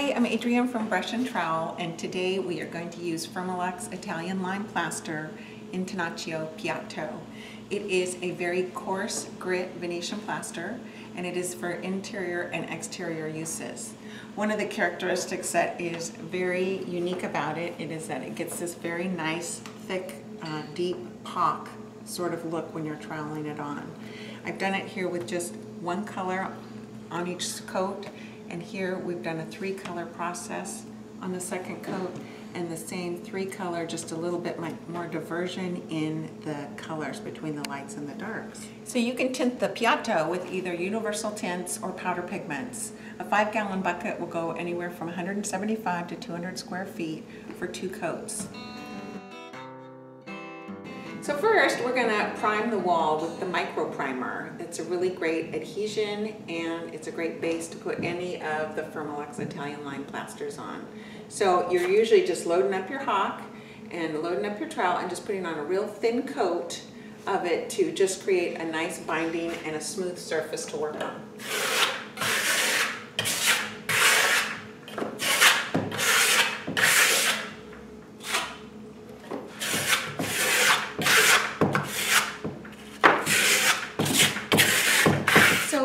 Hi, I'm Adrienne from Brush and Trowel, and today we are going to use Firmolux Italian Lime Plaster in Tonaccio Piatto. It is a very coarse grit Venetian plaster, and it is for interior and exterior uses. One of the characteristics that is very unique about it is that it gets this very nice, thick, deep pock sort of look when you're troweling it on. I've done it here with just one color on each coat, and here we've done a 3-color process on the second coat, and the same 3-color, just a little bit more diversion in the colors between the lights and the darks. So you can tint the Piatto with either universal tints or powder pigments. A 5-gallon bucket will go anywhere from 175 to 200 square feet for 2 coats. So first, we're going to prime the wall with the micro primer. It's a really great adhesion, and it's a great base to put any of the Firmolux Italian Lime plasters on. So you're usually just loading up your hawk and loading up your trowel and just putting on a real thin coat of it to just create a nice binding and a smooth surface to work on.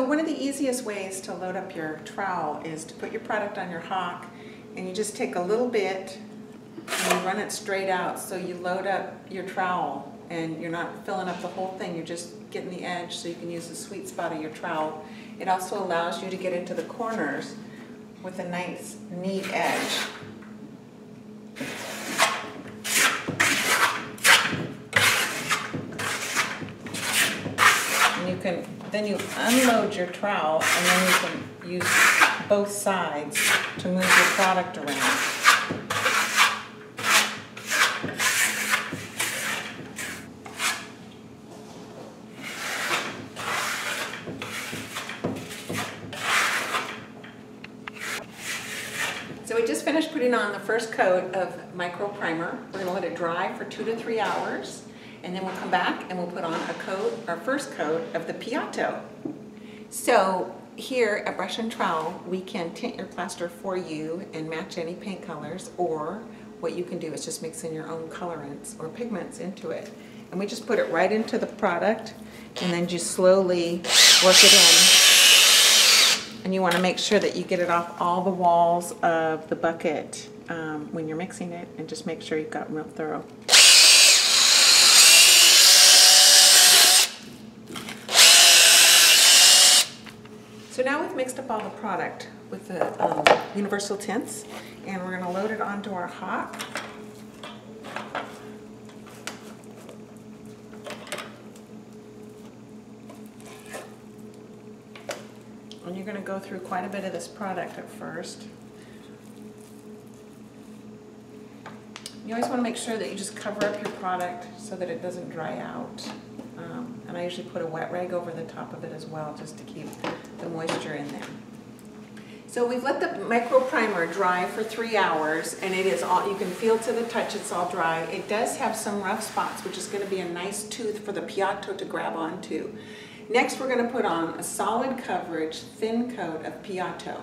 One of the easiest ways to load up your trowel is to put your product on your hawk, and you just take a little bit and you run it straight out, so you load up your trowel and you're not filling up the whole thing, you're just getting the edge so you can use the sweet spot of your trowel. It also allows you to get into the corners with a nice, neat edge. And then you unload your trowel, and then you can use both sides to move your product around. So we just finished putting on the first coat of micro primer. We're going to let it dry for 2 to 3 hours. And then we'll come back and we'll put on a coat, our first coat of the Piatto. So here at Brush and Trowel, we can tint your plaster for you and match any paint colors, or what you can do is just mix in your own colorants or pigments into it. And we just put it right into the product and then just slowly work it in. And you want to make sure that you get it off all the walls of the bucket when you're mixing it, and just make sure you've got real thorough. So now we've mixed up all the product with the universal tints, and we're going to load it onto our hawk. And you're going to go through quite a bit of this product at first. You always want to make sure that you just cover up your product so that it doesn't dry out. And I usually put a wet rag over the top of it as well, just to keep the moisture in there. So we've let the micro primer dry for 3 hours, and it is all, you can feel to the touch it's all dry. It does have some rough spots, which is going to be a nice tooth for the Piatto to grab onto. Next, we're going to put on a solid coverage, thin coat of Piatto.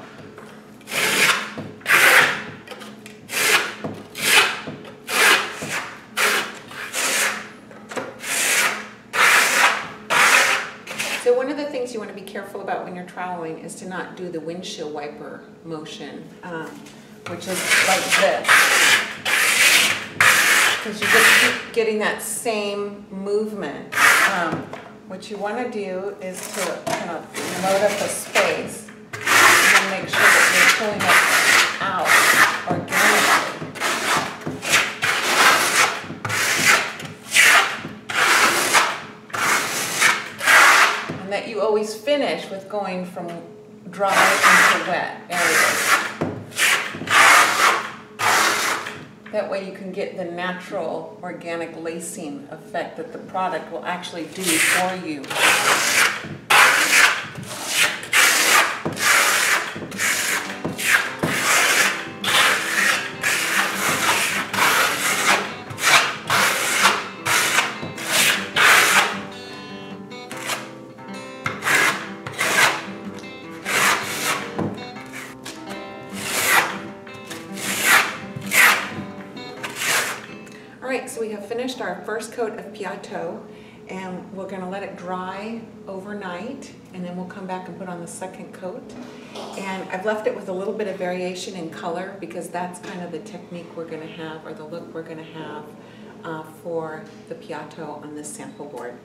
So one of the things you want to be careful about when you're troweling is to not do the windshield wiper motion, which is like this, because you just keep getting that same movement. What you want to do is to kind of load up a space and then make sure that you're pulling it out organically. That you always finish with going from dry into wet areas. That way you can get the natural organic lacing effect that the product will actually do for you. so we have finished our first coat of Piatto, and we're going to let it dry overnight, and then we'll come back and put on the second coat. And I've left it with a little bit of variation in color because that's kind of the technique we're going to have, or the look we're going to have for the Piatto on this sample board.